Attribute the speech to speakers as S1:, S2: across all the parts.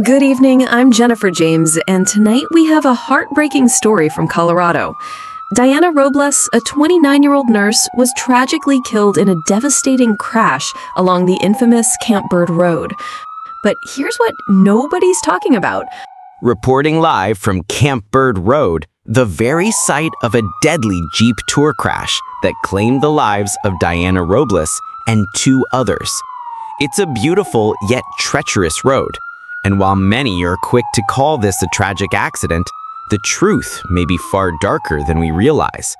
S1: Good evening, I'm Jennifer James, and tonight we have a heartbreaking story from Colorado. Diana Robles, a 29-year-old nurse, was tragically killed in a devastating crash along the infamous Camp Bird Road. But here's what nobody's talking about.
S2: Reporting live from Camp Bird Road, the very site of a deadly Jeep tour crash that claimed the lives of Diana Robles and 2 others. It's a beautiful yet treacherous road, and while many are quick to call this a tragic accident, the truth may be far darker than we realize.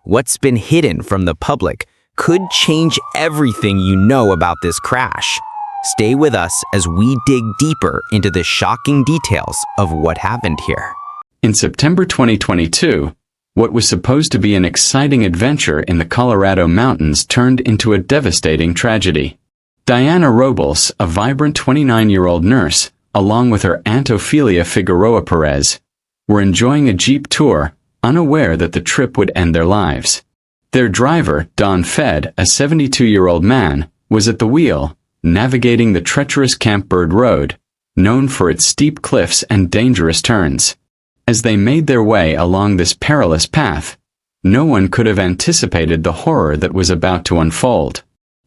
S2: What's been hidden from the public could change everything you know about this crash. Stay with us as we dig deeper into the shocking details of what happened here.
S3: In September 2022, what was supposed to be an exciting adventure in the Colorado mountains turned into a devastating tragedy. Diana Robles, a vibrant 29-year-old nurse, along with her aunt Ofelia Figueroa-Perez, were enjoying a Jeep tour, unaware that the trip would end their lives. Their driver, Don Fehd, a 72-year-old man, was at the wheel, navigating the treacherous Camp Bird Road, known for its steep cliffs and dangerous turns. As they made their way along this perilous path, no one could have anticipated the horror that was about to unfold.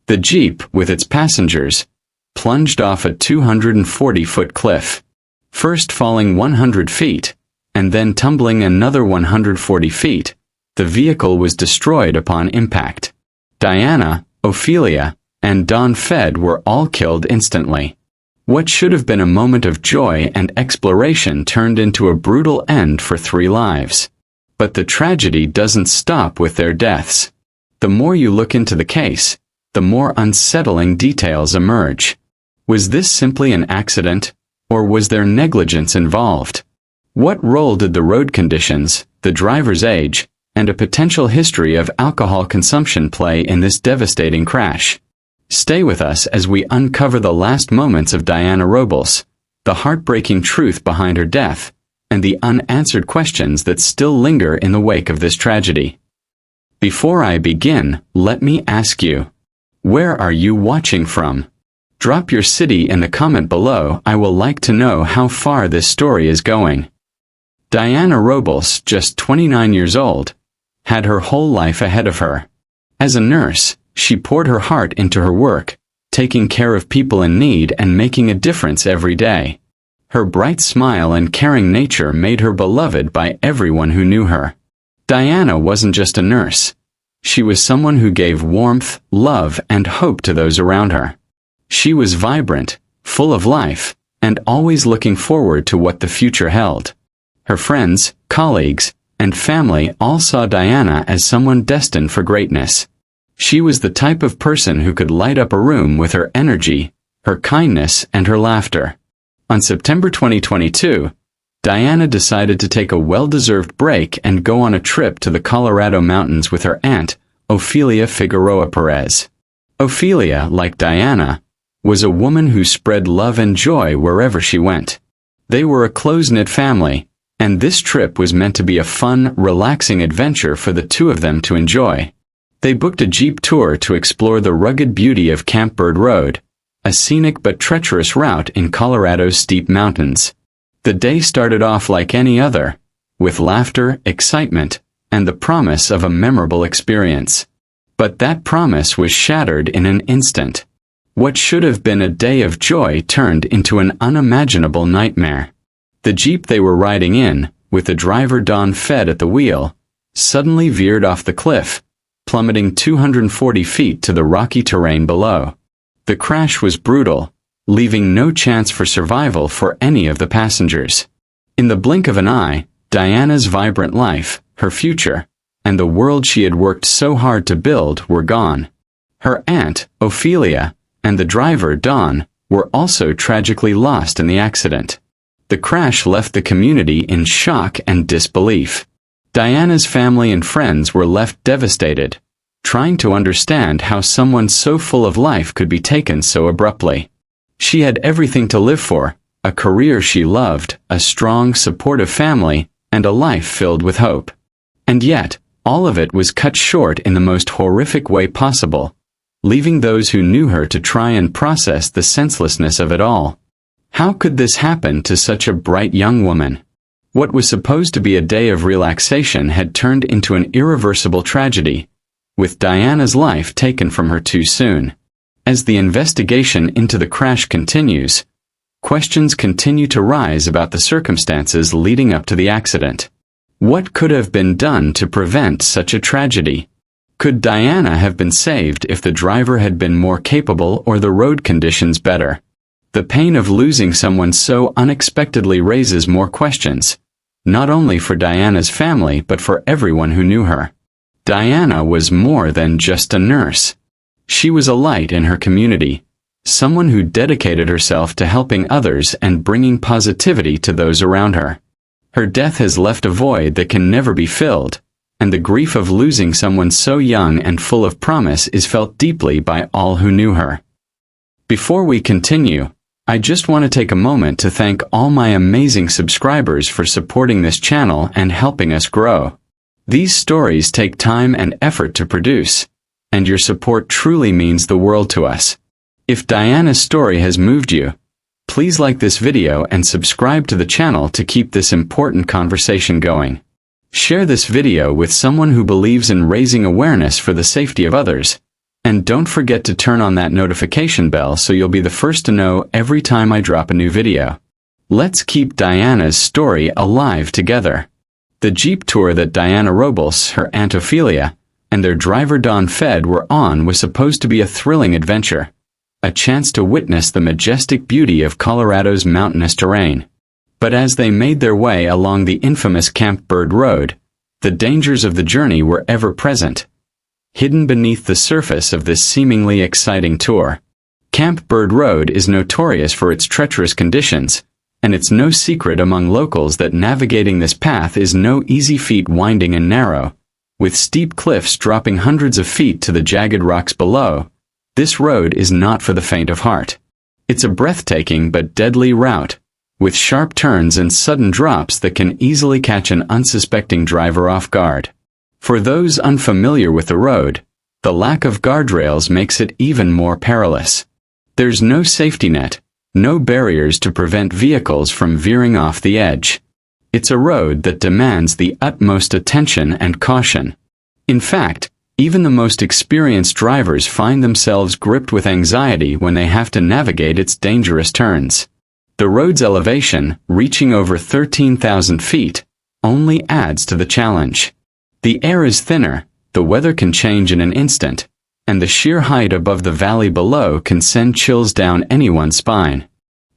S3: The Jeep, with its passengers, plunged off a 240-foot cliff, first falling 100 feet, and then tumbling another 140 feet. The vehicle was destroyed upon impact. Diana, Ofelia, and Don Fehd were all killed instantly. What should have been a moment of joy and exploration turned into a brutal end for 3 lives. But the tragedy doesn't stop with their deaths. The more you look into the case, the more unsettling details emerge. Was this simply an accident, or was there negligence involved? What role did the road conditions, the driver's age, and a potential history of alcohol consumption play in this devastating crash? Stay with us as we uncover the last moments of Diana Robles, the heartbreaking truth behind her death, and the unanswered questions that still linger in the wake of this tragedy. Before I begin, let me ask you, where are you watching from? Drop your city in the comment below. I will like to know how far this story is going. Diana Robles, just 29 years old, had her whole life ahead of her. As a nurse, she poured her heart into her work, taking care of people in need and making a difference every day. Her bright smile and caring nature made her beloved by everyone who knew her. Diana wasn't just a nurse. She was someone who gave warmth, love, and hope to those around her. She was vibrant, full of life, and always looking forward to what the future held. Her friends, colleagues, and family all saw Diana as someone destined for greatness. She was the type of person who could light up a room with her energy, her kindness, and her laughter. On September 2022, Diana decided to take a well-deserved break and go on a trip to the Colorado mountains with her aunt, Ofelia Figueroa-Perez. Ofelia, like Diana, was a woman who spread love and joy wherever she went. They were a close-knit family, and this trip was meant to be a fun, relaxing adventure for the 2 of them to enjoy. They booked a Jeep tour to explore the rugged beauty of Camp Bird Road, a scenic but treacherous route in Colorado's steep mountains. The day started off like any other, with laughter, excitement, and the promise of a memorable experience. But that promise was shattered in an instant. What should have been a day of joy turned into an unimaginable nightmare. The Jeep they were riding in, with the driver Don Fehd at the wheel, suddenly veered off the cliff, plummeting 240 feet to the rocky terrain below. The crash was brutal, leaving no chance for survival for any of the passengers. In the blink of an eye, Diana's vibrant life, her future, and the world she had worked so hard to build were gone. Her aunt, Ofelia, and the driver, Don, were also tragically lost in the accident. The crash left the community in shock and disbelief. Diana's family and friends were left devastated, trying to understand how someone so full of life could be taken so abruptly. She had everything to live for, a career she loved, a strong, supportive family, and a life filled with hope. And yet, all of it was cut short in the most horrific way possible, leaving those who knew her to try and process the senselessness of it all. How could this happen to such a bright young woman? What was supposed to be a day of relaxation had turned into an irreversible tragedy, with Diana's life taken from her too soon. As the investigation into the crash continues, questions continue to rise about the circumstances leading up to the accident. What could have been done to prevent such a tragedy? Could Diana have been saved if the driver had been more capable or the road conditions better? The pain of losing someone so unexpectedly raises more questions, not only for Diana's family but for everyone who knew her. Diana was more than just a nurse. She was a light in her community, someone who dedicated herself to helping others and bringing positivity to those around her. Her death has left a void that can never be filled, and the grief of losing someone so young and full of promise is felt deeply by all who knew her. Before we continue, I just want to take a moment to thank all my amazing subscribers for supporting this channel and helping us grow. These stories take time and effort to produce, and your support truly means the world to us. If Diana's story has moved you, please like this video and subscribe to the channel to keep this important conversation going. Share this video with someone who believes in raising awareness for the safety of others. And don't forget to turn on that notification bell so you'll be the first to know every time I drop a new video. Let's keep Diana's story alive together. The Jeep tour that Diana Robles, her Aunt Ofelia, and their driver Don Fehd were on was supposed to be a thrilling adventure, a chance to witness the majestic beauty of Colorado's mountainous terrain. But as they made their way along the infamous Camp Bird Road, the dangers of the journey were ever present, hidden beneath the surface of this seemingly exciting tour. Camp Bird Road is notorious for its treacherous conditions, and it's no secret among locals that navigating this path is no easy feat, winding and narrow, with steep cliffs dropping hundreds of feet to the jagged rocks below. This road is not for the faint of heart. It's a breathtaking but deadly route, with sharp turns and sudden drops that can easily catch an unsuspecting driver off guard. For those unfamiliar with the road, the lack of guardrails makes it even more perilous. There's no safety net, no barriers to prevent vehicles from veering off the edge. It's a road that demands the utmost attention and caution. In fact, even the most experienced drivers find themselves gripped with anxiety when they have to navigate its dangerous turns. The road's elevation, reaching over 13,000 feet, only adds to the challenge. The air is thinner, the weather can change in an instant, and the sheer height above the valley below can send chills down anyone's spine.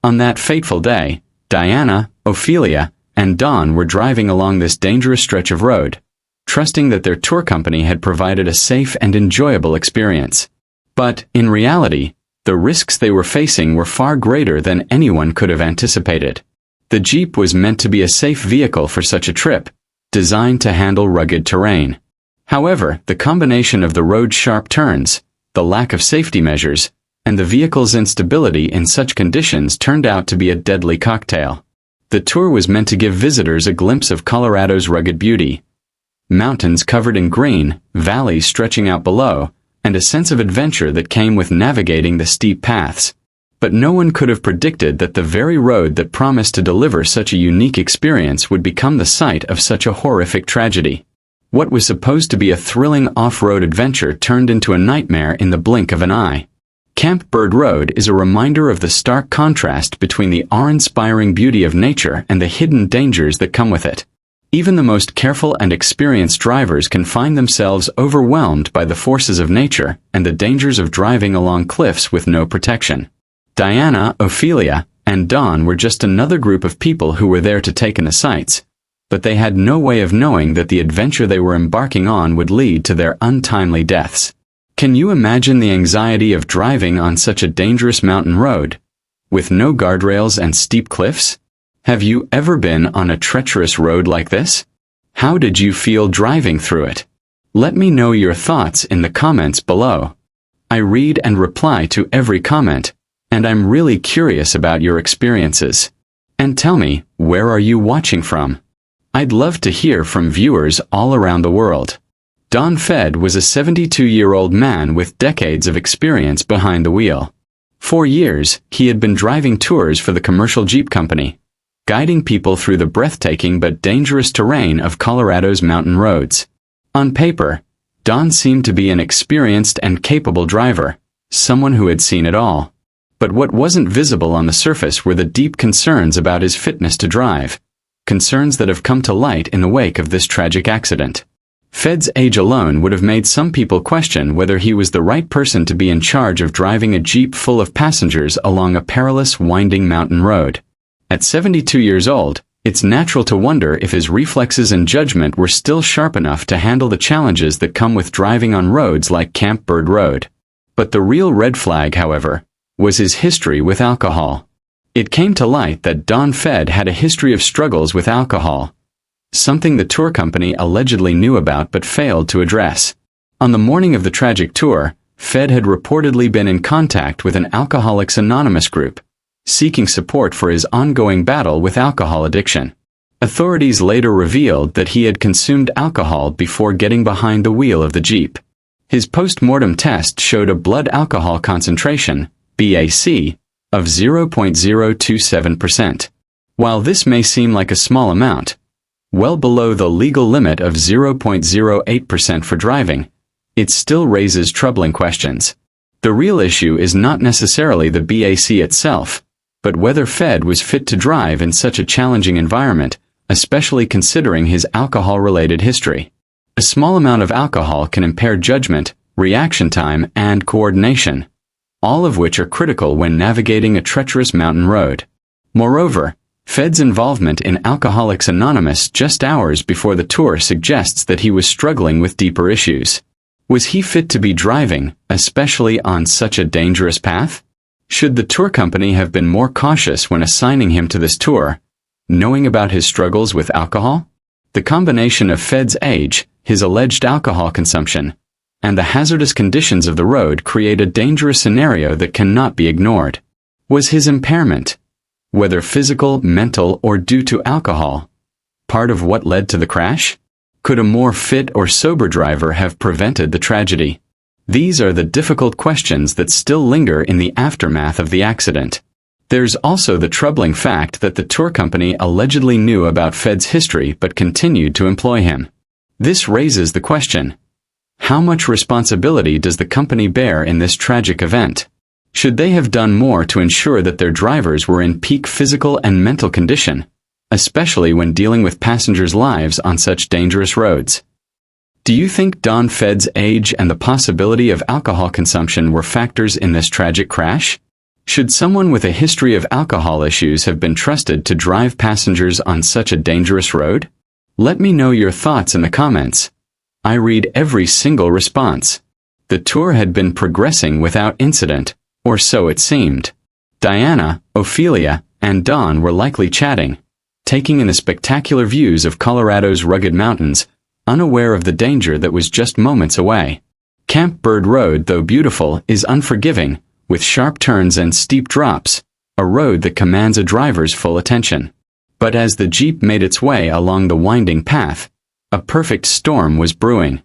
S3: On that fateful day, Diana, Ofelia, and Don were driving along this dangerous stretch of road, trusting that their tour company had provided a safe and enjoyable experience. But, in reality, the risks they were facing were far greater than anyone could have anticipated. The Jeep was meant to be a safe vehicle for such a trip, designed to handle rugged terrain. However, the combination of the road's sharp turns, the lack of safety measures, and the vehicle's instability in such conditions turned out to be a deadly cocktail. The tour was meant to give visitors a glimpse of Colorado's rugged beauty. Mountains covered in green, valleys stretching out below, and a sense of adventure that came with navigating the steep paths. But no one could have predicted that the very road that promised to deliver such a unique experience would become the site of such a horrific tragedy. What was supposed to be a thrilling off-road adventure turned into a nightmare in the blink of an eye. Camp Bird Road is a reminder of the stark contrast between the awe-inspiring beauty of nature and the hidden dangers that come with it. Even the most careful and experienced drivers can find themselves overwhelmed by the forces of nature and the dangers of driving along cliffs with no protection. Diana, Ofelia, and Don were just another group of people who were there to take in the sights, but they had no way of knowing that the adventure they were embarking on would lead to their untimely deaths. Can you imagine the anxiety of driving on such a dangerous mountain road, with no guardrails and steep cliffs? Have you ever been on a treacherous road like this? How did you feel driving through it? Let me know your thoughts in the comments below. I read and reply to every comment, and I'm really curious about your experiences. And tell me, where are you watching from? I'd love to hear from viewers all around the world. Don Fehd was a 72-year-old man with decades of experience behind the wheel. For years, he had been driving tours for the commercial Jeep company, guiding people through the breathtaking but dangerous terrain of Colorado's mountain roads. On paper, Don seemed to be an experienced and capable driver, someone who had seen it all. But what wasn't visible on the surface were the deep concerns about his fitness to drive, concerns that have come to light in the wake of this tragic accident. Fehd's age alone would have made some people question whether he was the right person to be in charge of driving a Jeep full of passengers along a perilous, winding mountain road. At 72 years old, it's natural to wonder if his reflexes and judgment were still sharp enough to handle the challenges that come with driving on roads like Camp Bird Road. But the real red flag, however, was his history with alcohol. It came to light that Don Fehd had a history of struggles with alcohol, something the tour company allegedly knew about but failed to address. On the morning of the tragic tour, Fehd had reportedly been in contact with an Alcoholics Anonymous group, seeking support for his ongoing battle with alcohol addiction. Authorities later revealed that he had consumed alcohol before getting behind the wheel of the Jeep. His post-mortem test showed a blood alcohol concentration, BAC, of 0.027%. While this may seem like a small amount, well below the legal limit of 0.08% for driving, it still raises troubling questions. The real issue is not necessarily the BAC itself, but whether Fehd was fit to drive in such a challenging environment, especially considering his alcohol-related history. A small amount of alcohol can impair judgment, reaction time, and coordination, all of which are critical when navigating a treacherous mountain road. Moreover, Fehd's involvement in Alcoholics Anonymous just hours before the tour suggests that he was struggling with deeper issues. Was he fit to be driving, especially on such a dangerous path? Should the tour company have been more cautious when assigning him to this tour, knowing about his struggles with alcohol? The combination of Fehd's age, his alleged alcohol consumption, and the hazardous conditions of the road create a dangerous scenario that cannot be ignored. Was his impairment, whether physical, mental, or due to alcohol, part of what led to the crash? Could a more fit or sober driver have prevented the tragedy? These are the difficult questions that still linger in the aftermath of the accident. There's also the troubling fact that the tour company allegedly knew about Fehd's history but continued to employ him. This raises the question: how much responsibility does the company bear in this tragic event? Should they have done more to ensure that their drivers were in peak physical and mental condition, especially when dealing with passengers' lives on such dangerous roads? Do you think Don Fehd's age and the possibility of alcohol consumption were factors in this tragic crash? Should someone with a history of alcohol issues have been trusted to drive passengers on such a dangerous road? Let me know your thoughts in the comments. I read every single response. The tour had been progressing without incident, or so it seemed. Diana, Ofelia, and Don were likely chatting, taking in the spectacular views of Colorado's rugged mountains, unaware of the danger that was just moments away. Camp Bird Road, though beautiful, is unforgiving, with sharp turns and steep drops, a road that commands a driver's full attention. But as the Jeep made its way along the winding path, a perfect storm was brewing.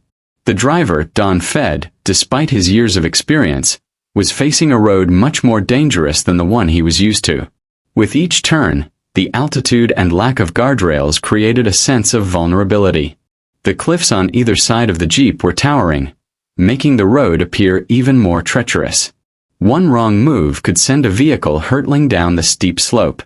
S3: The driver, Don Fehd, despite his years of experience, was facing a road much more dangerous than the one he was used to. With each turn, the altitude and lack of guardrails created a sense of vulnerability. The cliffs on either side of the Jeep were towering, making the road appear even more treacherous. One wrong move could send a vehicle hurtling down the steep slope.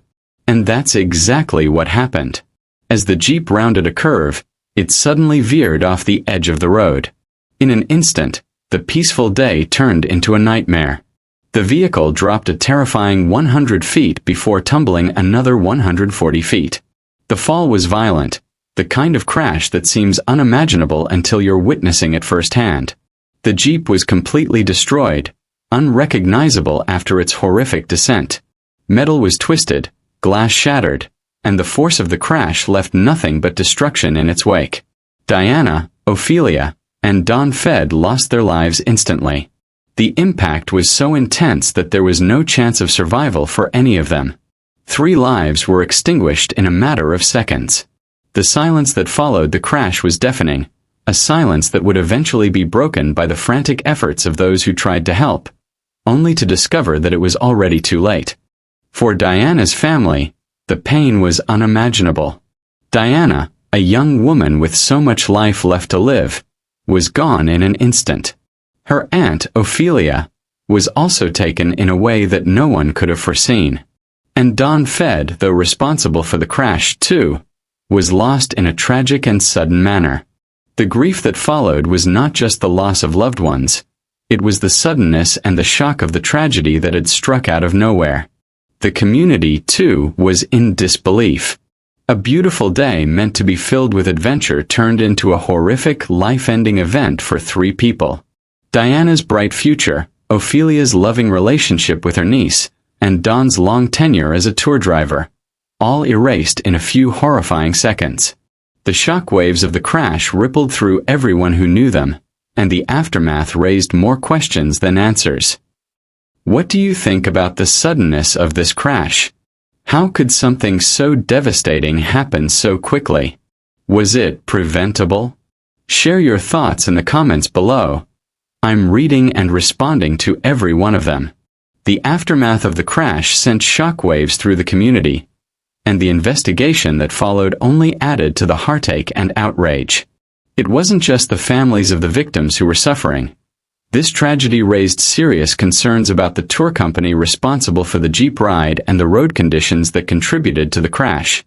S3: And that's exactly what happened. As the Jeep rounded a curve, it suddenly veered off the edge of the road. In an instant, the peaceful day turned into a nightmare. The vehicle dropped a terrifying 100 feet before tumbling another 140 feet. The fall was violent, the kind of crash that seems unimaginable until you're witnessing it firsthand. The Jeep was completely destroyed, unrecognizable after its horrific descent. Metal was twisted, glass shattered, and the force of the crash left nothing but destruction in its wake. Diana, Ofelia, and Don Fehd lost their lives instantly. The impact was so intense that there was no chance of survival for any of them. 3 lives were extinguished in a matter of seconds. The silence that followed the crash was deafening, a silence that would eventually be broken by the frantic efforts of those who tried to help, only to discover that it was already too late. For Diana's family, the pain was unimaginable. Diana, a young woman with so much life left to live, was gone in an instant. Her aunt, Ofelia, was also taken in a way that no one could have foreseen. And Don Fehd, though responsible for the crash too, was lost in a tragic and sudden manner. The grief that followed was not just the loss of loved ones, it was the suddenness and the shock of the tragedy that had struck out of nowhere. The community, too, was in disbelief. A beautiful day meant to be filled with adventure turned into a horrific, life-ending event for 3 people. Diana's bright future, Ophelia's loving relationship with her niece, and Don's long tenure as a tour driver, all erased in a few horrifying seconds. The shock waves of the crash rippled through everyone who knew them, and the aftermath raised more questions than answers. What do you think about the suddenness of this crash? How could something so devastating happen so quickly? Was it preventable? Share your thoughts in the comments below. I'm reading and responding to every one of them. The aftermath of the crash sent shockwaves through the community, and the investigation that followed only added to the heartache and outrage. It wasn't just the families of the victims who were suffering. This tragedy raised serious concerns about the tour company responsible for the Jeep ride and the road conditions that contributed to the crash.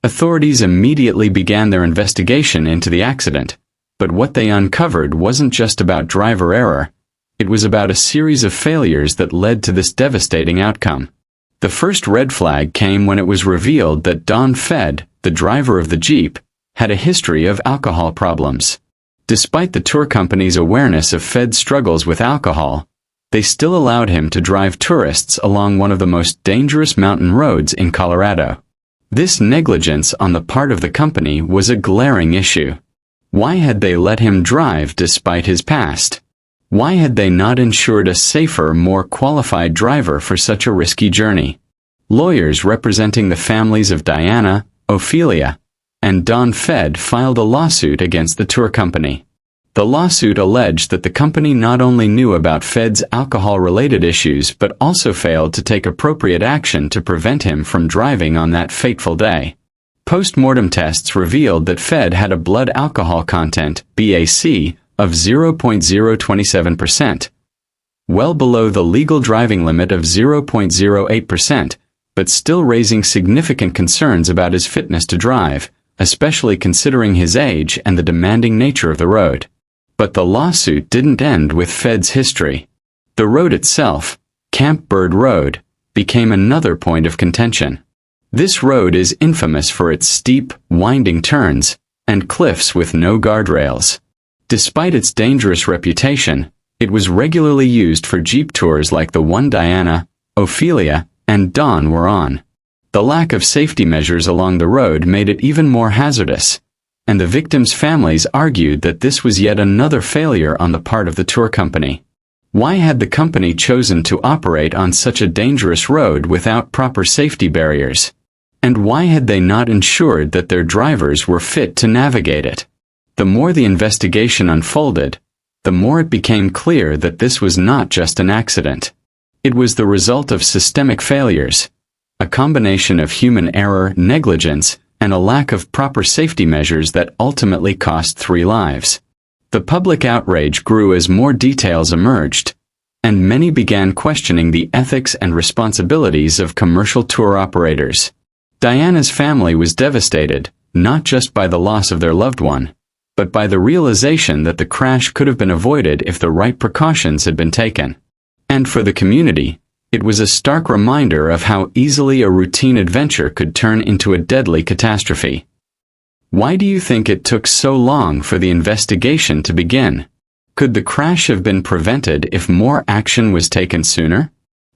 S3: Authorities immediately began their investigation into the accident, but what they uncovered wasn't just about driver error. It was about a series of failures that led to this devastating outcome. The first red flag came when it was revealed that Don Fehd, the driver of the Jeep, had a history of alcohol problems. Despite the tour company's awareness of Fehd's struggles with alcohol, they still allowed him to drive tourists along one of the most dangerous mountain roads in Colorado. This negligence on the part of the company was a glaring issue. Why had they let him drive despite his past? Why had they not ensured a safer, more qualified driver for such a risky journey? Lawyers representing the families of Diana, Ofelia, and Don Fehd filed a lawsuit against the tour company. The lawsuit alleged that the company not only knew about Fehd's alcohol-related issues but also failed to take appropriate action to prevent him from driving on that fateful day. Post-mortem tests revealed that Fehd had a blood alcohol content, BAC, of 0.027%, well below the legal driving limit of 0.08%, but still raising significant concerns about his fitness to drive, especially considering his age and the demanding nature of the road. But the lawsuit didn't end with Fehd's history. The road itself, Camp Bird Road, became another point of contention. This road is infamous for its steep, winding turns and cliffs with no guardrails. Despite its dangerous reputation, it was regularly used for Jeep tours like the one Diana, Ofelia, and Don were on. The lack of safety measures along the road made it even more hazardous, and the victims' families argued that this was yet another failure on the part of the tour company. Why had the company chosen to operate on such a dangerous road without proper safety barriers? And why had they not ensured that their drivers were fit to navigate it? The more the investigation unfolded, the more it became clear that this was not just an accident. It was the result of systemic failures, a combination of human error, negligence, and a lack of proper safety measures that ultimately cost 3 lives. The public outrage grew as more details emerged, and many began questioning the ethics and responsibilities of commercial tour operators. Diana's family was devastated, not just by the loss of their loved one, but by the realization that the crash could have been avoided if the right precautions had been taken. And for the community, it was a stark reminder of how easily a routine adventure could turn into a deadly catastrophe. Why do you think it took so long for the investigation to begin? Could the crash have been prevented if more action was taken sooner?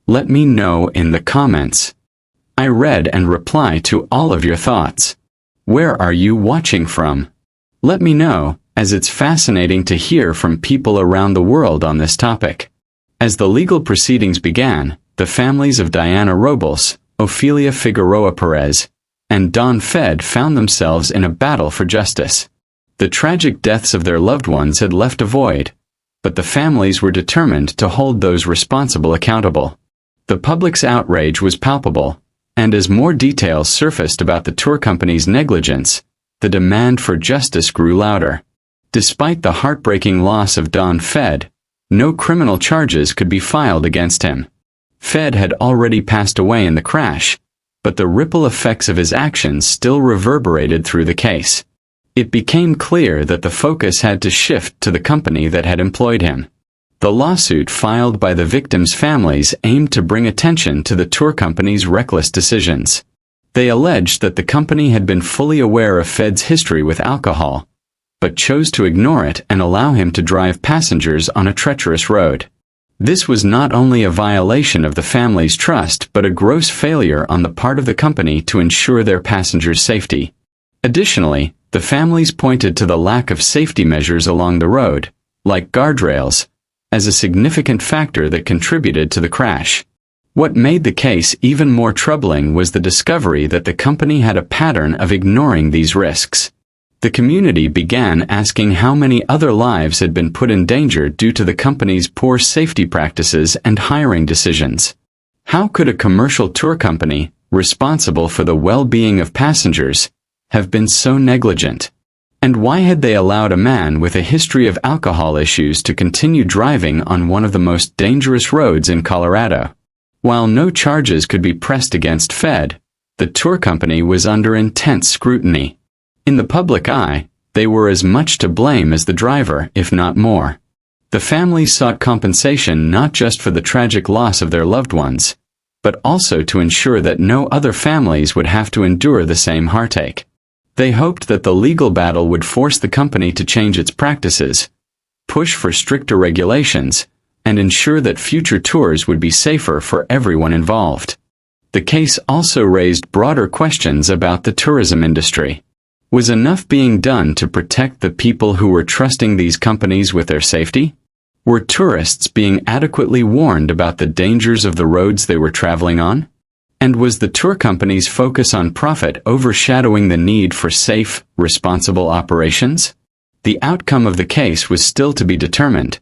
S3: Let me know in the comments. I read and reply to all of your thoughts. Where are you watching from? Let me know, as it's fascinating to hear from people around the world on this topic. As the legal proceedings began, the families of Diana Robles, Ofelia Figueroa-Perez, and Don Fehd found themselves in a battle for justice. The tragic deaths of their loved ones had left a void, but the families were determined to hold those responsible accountable. The public's outrage was palpable, and as more details surfaced about the tour company's negligence, the demand for justice grew louder. Despite the heartbreaking loss of Don Fehd, no criminal charges could be filed against him. Fehd had already passed away in the crash, but the ripple effects of his actions still reverberated through the case. It became clear that the focus had to shift to the company that had employed him. The lawsuit filed by the victims' families aimed to bring attention to the tour company's reckless decisions. They alleged that the company had been fully aware of Fehd's history with alcohol, but chose to ignore it and allow him to drive passengers on a treacherous road. This was not only a violation of the family's trust but a gross failure on the part of the company to ensure their passengers' safety. Additionally, the families pointed to the lack of safety measures along the road, like guardrails, as a significant factor that contributed to the crash. What made the case even more troubling was the discovery that the company had a pattern of ignoring these risks. The community began asking how many other lives had been put in danger due to the company's poor safety practices and hiring decisions. How could a commercial tour company, responsible for the well-being of passengers, have been so negligent? And why had they allowed a man with a history of alcohol issues to continue driving on one of the most dangerous roads in Colorado? While no charges could be pressed against Fehd, the tour company was under intense scrutiny. In the public eye, they were as much to blame as the driver, if not more. The families sought compensation not just for the tragic loss of their loved ones, but also to ensure that no other families would have to endure the same heartache. They hoped that the legal battle would force the company to change its practices, push for stricter regulations, and ensure that future tours would be safer for everyone involved. The case also raised broader questions about the tourism industry. Was enough being done to protect the people who were trusting these companies with their safety? Were tourists being adequately warned about the dangers of the roads they were traveling on? And was the tour company's focus on profit overshadowing the need for safe, responsible operations? The outcome of the case was still to be determined,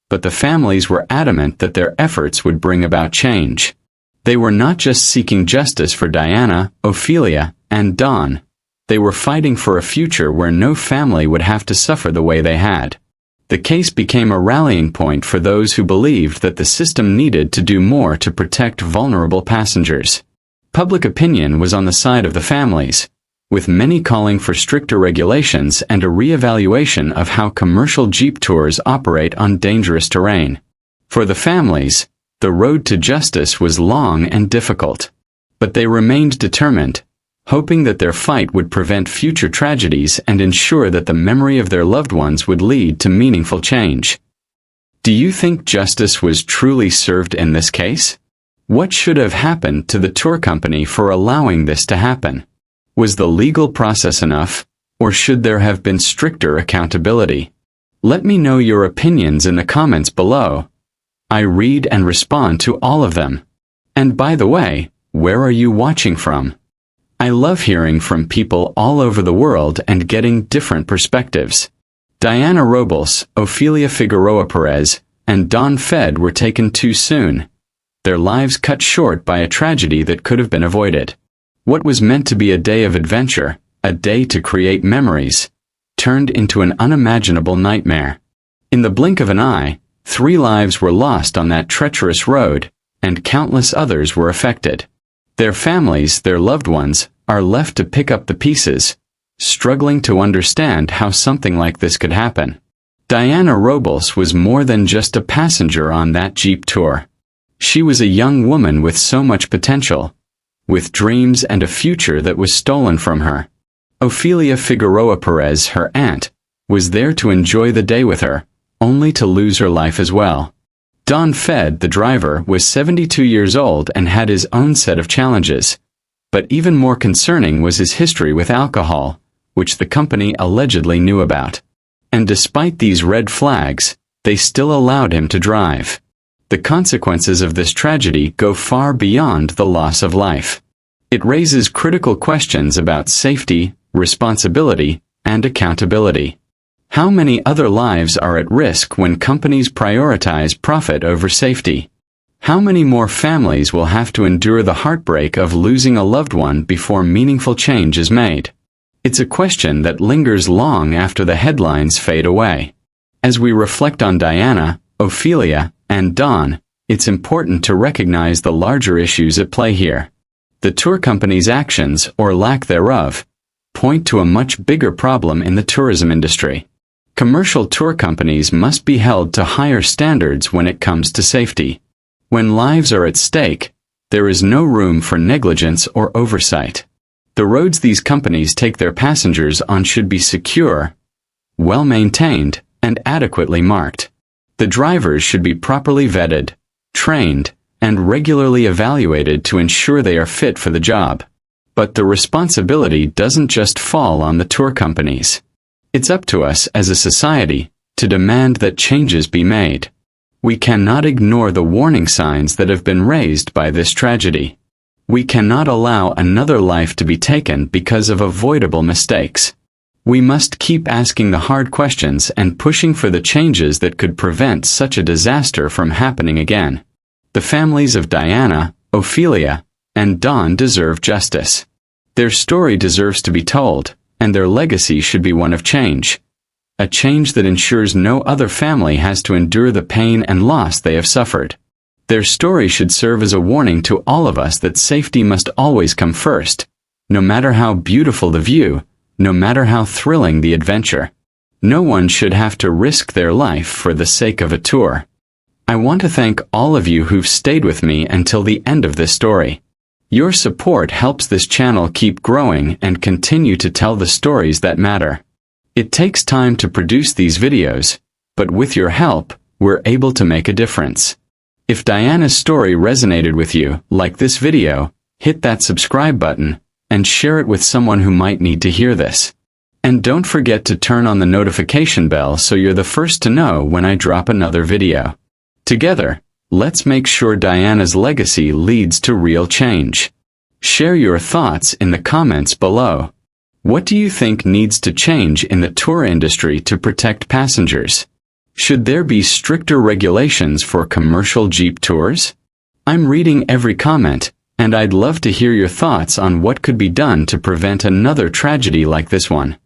S3: but the families were adamant that their efforts would bring about change. They were not just seeking justice for Diana, Ofelia, and Don. They were fighting for a future where no family would have to suffer the way they had. The case became a rallying point for those who believed that the system needed to do more to protect vulnerable passengers. Public opinion was on the side of the families, with many calling for stricter regulations and a re-evaluation of how commercial Jeep tours operate on dangerous terrain. For the families, the road to justice was long and difficult, but they remained determined, hoping that their fight would prevent future tragedies and ensure that the memory of their loved ones would lead to meaningful change. Do you think justice was truly served in this case? What should have happened to the tour company for allowing this to happen? Was the legal process enough, or should there have been stricter accountability? Let me know your opinions in the comments below. I read and respond to all of them. And by the way, where are you watching from? I love hearing from people all over the world and getting different perspectives. Diana Robles, Ofelia Figueroa-Perez, and Don Fehd were taken too soon. Their lives cut short by a tragedy that could have been avoided. What was meant to be a day of adventure, a day to create memories, turned into an unimaginable nightmare. In the blink of an eye, 3 lives were lost on that treacherous road, and countless others were affected. Their families, their loved ones, are left to pick up the pieces, struggling to understand how something like this could happen. Diana Robles was more than just a passenger on that Jeep tour. She was a young woman with so much potential, with dreams and a future that was stolen from her. Ofelia Figueroa-Perez, her aunt, was there to enjoy the day with her, only to lose her life as well. Don Fehd, the driver, was 72 years old and had his own set of challenges. But even more concerning was his history with alcohol, which the company allegedly knew about. And despite these red flags, they still allowed him to drive. The consequences of this tragedy go far beyond the loss of life. It raises critical questions about safety, responsibility, and accountability. How many other lives are at risk when companies prioritize profit over safety? How many more families will have to endure the heartbreak of losing a loved one before meaningful change is made? It's a question that lingers long after the headlines fade away. As we reflect on Diana, Ofelia, and Don, it's important to recognize the larger issues at play here. The tour company's actions, or lack thereof, point to a much bigger problem in the tourism industry. Commercial tour companies must be held to higher standards when it comes to safety. When lives are at stake, there is no room for negligence or oversight. The roads these companies take their passengers on should be secure, well-maintained, and adequately marked. The drivers should be properly vetted, trained, and regularly evaluated to ensure they are fit for the job. But the responsibility doesn't just fall on the tour companies. It's up to us as a society to demand that changes be made. We cannot ignore the warning signs that have been raised by this tragedy. We cannot allow another life to be taken because of avoidable mistakes. We must keep asking the hard questions and pushing for the changes that could prevent such a disaster from happening again. The families of Diana, Ofelia, and Don deserve justice. Their story deserves to be told, and their legacy should be one of change. A change that ensures no other family has to endure the pain and loss they have suffered. Their story should serve as a warning to all of us that safety must always come first, no matter how beautiful the view, no matter how thrilling the adventure. No one should have to risk their life for the sake of a tour. I want to thank all of you who've stayed with me until the end of this story. Your support helps this channel keep growing and continue to tell the stories that matter. It takes time to produce these videos, but with your help, we're able to make a difference. If Diana's story resonated with you, like this video, hit that subscribe button, and share it with someone who might need to hear this. And don't forget to turn on the notification bell so you're the first to know when I drop another video. Together, let's make sure Diana's legacy leads to real change. Share your thoughts in the comments below. What do you think needs to change in the tour industry to protect passengers? Should there be stricter regulations for commercial Jeep tours? I'm reading every comment, and I'd love to hear your thoughts on what could be done to prevent another tragedy like this one.